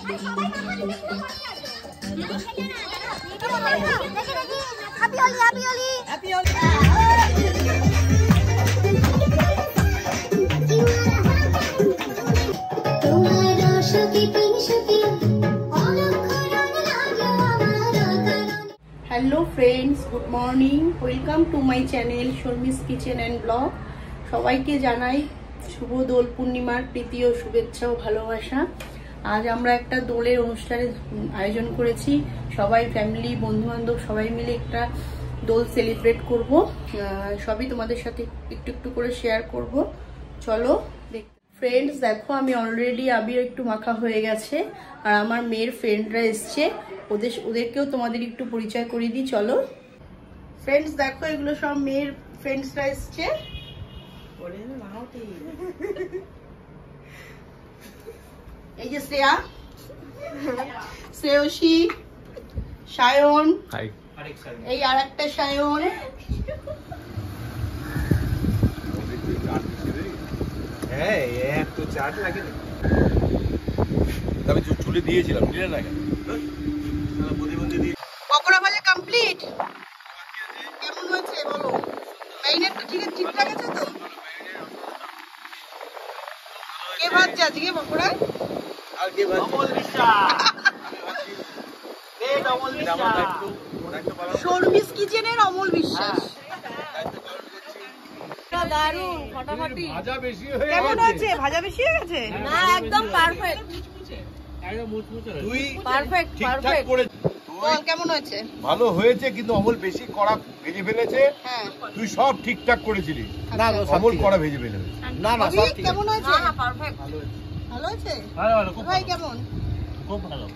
Hello friends, good morning. Welcome to my channel Sharmi's kitchen and blog. সবাইকে জানাই শুভ দোল পূর্ণিমার প্রীতি ও শুভেচ্ছা ও ভালোবাসা। আজ আমরা একটা দোলের অনুষ্ঠানের আয়োজন করেছি। সবাই ফ্যামিলি, বন্ধুবান্ধব সবাই মিলে একটা দোল সেলিব্রেট করব। সবই তোমাদের সাথে একটু একটু করে শেয়ার করব। চলো ফ্রেন্ডস, দেখো আমি অলরেডি আবির একটু মাখা হয়ে গেছে, আর আমার মেয়ের ফ্রেন্ডরা এসছে, ওদেরকেও তোমাদের একটু পরিচয় করিয়ে দিই। চলো ফ্রেন্ডস, দেখো এগুলো সব মেয়ের ফ্রেন্ডসরা এসছে। এই যে শ্রেয়া, শ্রেয়সী, সায়ন, এই আর একটা সায়ন, চুলে দিয়েছিলাম, পকোড়া ভাজা কমপ্লিট। কেমন হয়েছে বলো? ম্যারিনেটটা ঠিকঠাক আছে তো? কে ভাজছে আজকে পকোড়া? শর্মিস কিচেনের অমল বিশ্বাস। দারুণ, ফাটাফাটি। কেমন হয়েছে? ভাজা বেশি হয়ে গেছে না? একদম পারফেক্ট, পারফেক্ট পারফেক্ট। বল কেমন হয়েছে? ভালো হয়েছে, কিন্তু অমল বেশি কড়া ভেজে ফেলেছে। হ্যাঁ, তুই সব ঠিকঠাক করেছিলি, না অমল কড়া ভেজে ফেলেছে। না না, সব ঠিক। কেমন হয়েছে? না পারফেক্ট, ভালো হয়েছে। ভালো হয়েছে? ভালো ভালো, খুব ভাই কেমন? খুব ভালো।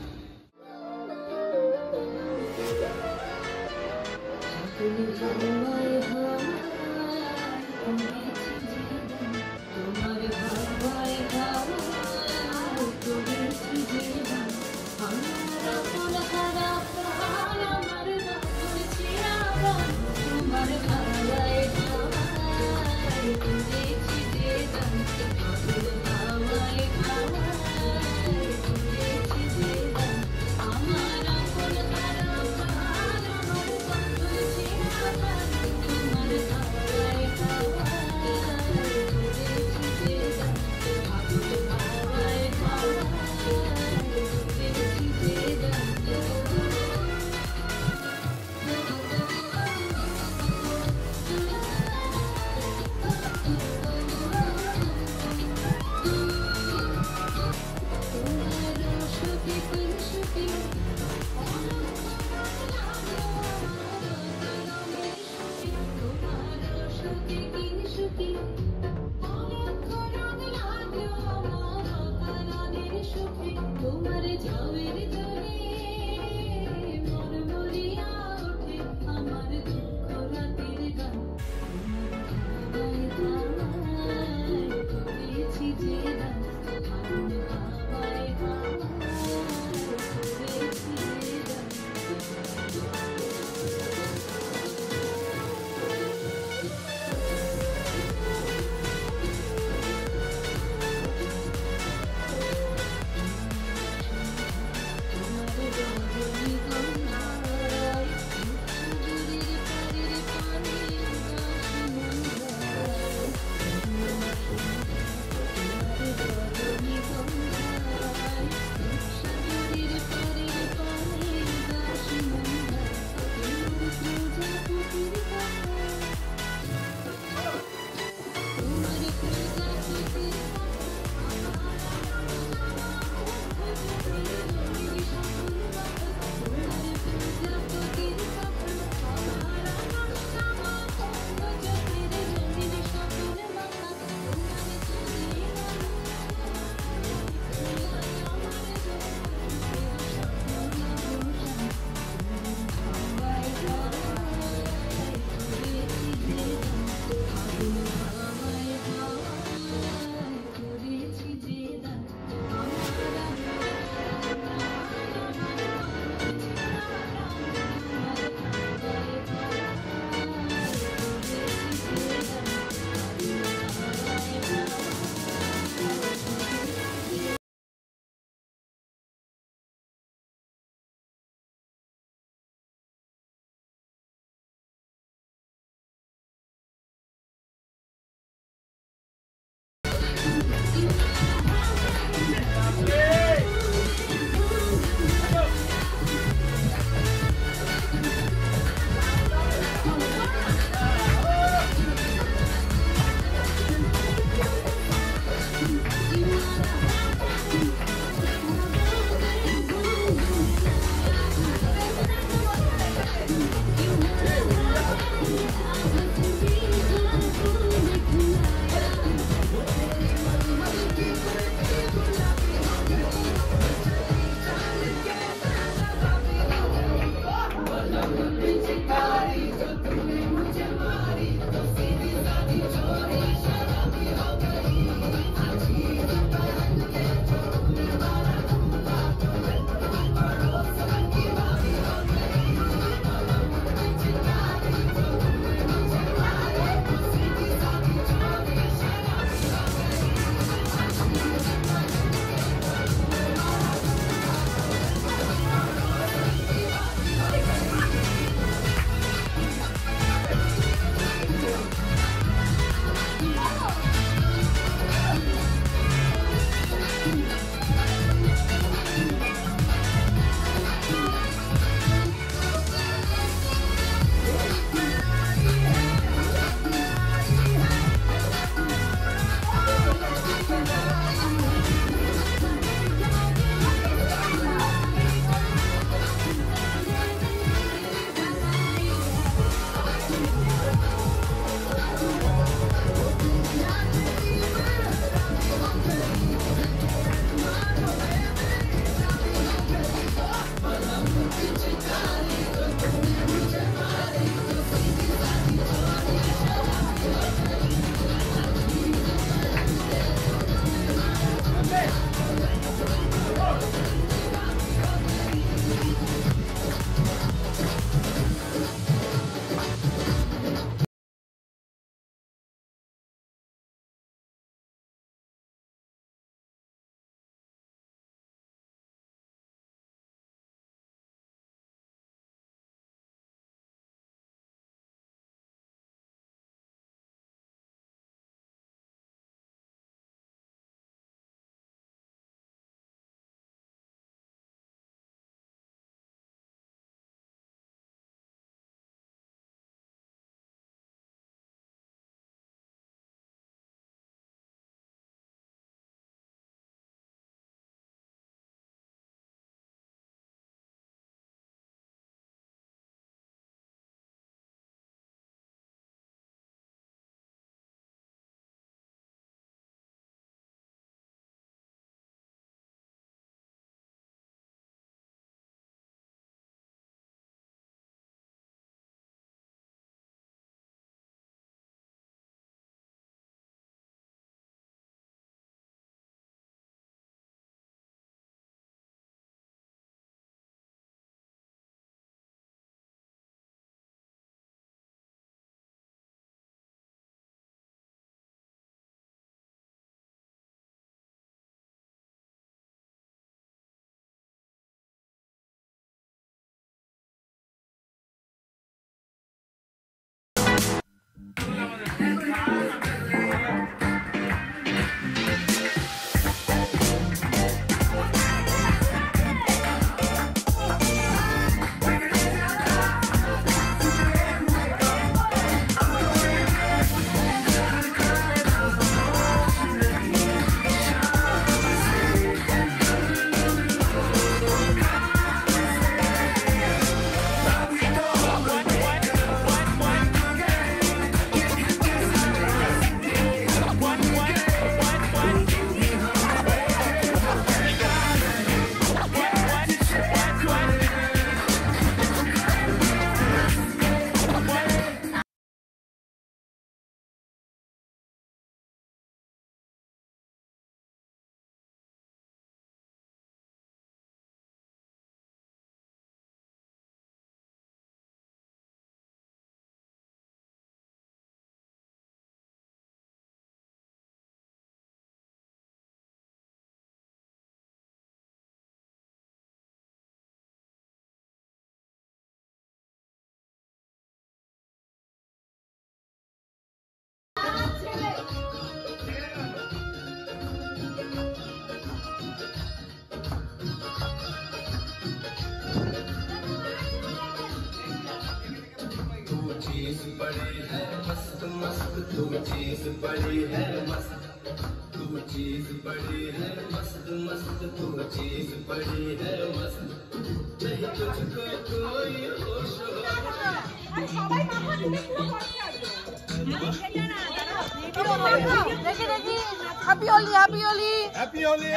Happy Holi happy Holi happy Holi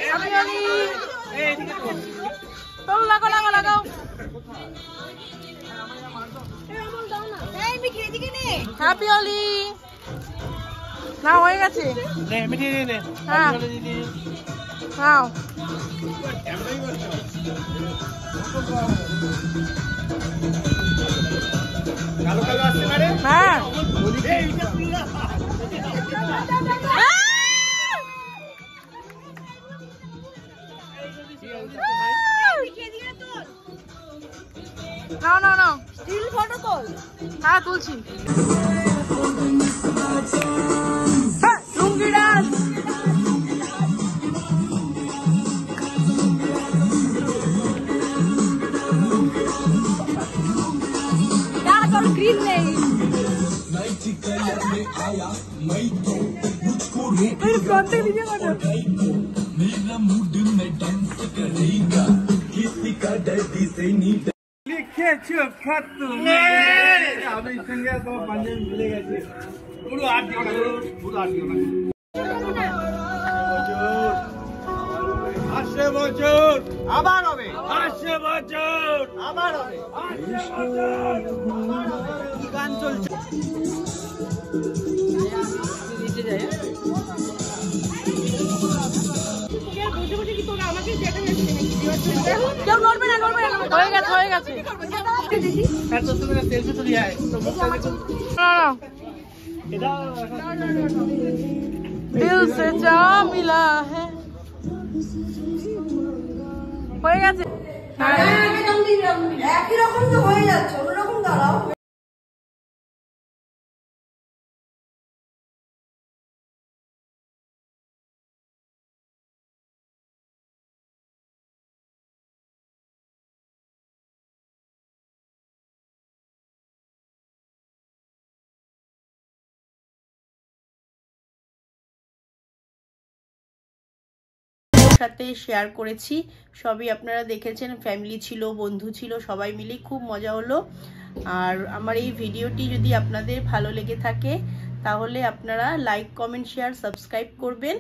happy Holi তোর লাগাও লাগাও লাগাও হ্যাপি হোলি না হয়ে গেছে হ্যাঁ হ্যাঁ কালো কালো আসতে পারে হ্যাঁ নাও নাও নাও স্টিল ফটো তোল হ্যাঁ তুলছি লুঙ্গি ডান্স ग्रीन नहीं मेरा मूड में डांस करेगा किसी का डर्दी से नहीं लिखे चुप खत्म अभी संगे तो पंजाबी मिले गए पूरा आठ दियो पूरा आठ दियो আসে বছর আবার হবে আসে বছর আবার হবে কি গান চলছে নিচে যায় কেউ নড়বে না নড়বে না হয়ে গেছে হয়ে গেছে এত তুমি সেলফি তুলি আয় তো दिल से जा मिला है হয়ে গেছে একই রকম তো হয়ে যাচ্ছে অন্যরকম দাঁড়াও সাথে শেয়ার করেছি সবই আপনারা দেখেছেন ফ্যামিলি ছিল বন্ধু ছিল সবাই মিলে খুব মজা হলো আর আমার এই ভিডিওটি যদি আপনাদের ভালো লেগে থাকে তাহলে আপনারা লাইক কমেন্ট শেয়ার সাবস্ক্রাইব করবেন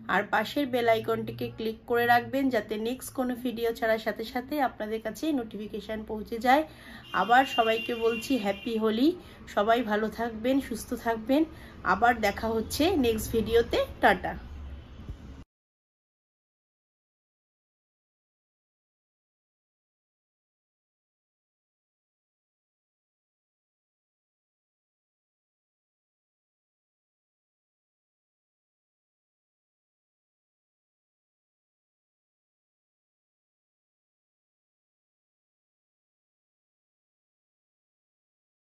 আর পাশের বেল আইকনটিকে ক্লিক করে রাখবেন যাতে নেক্সট কোনো ভিডিও ছাড়ার সাথে সাথে আপনাদের কাছে নোটিফিকেশন পৌঁছে যায় আবার সবাইকে বলছি হ্যাপি হোলি সবাই ভালো থাকবেন সুস্থ থাকবেন আবার দেখা হচ্ছে নেক্সট ভিডিওতে টাটা।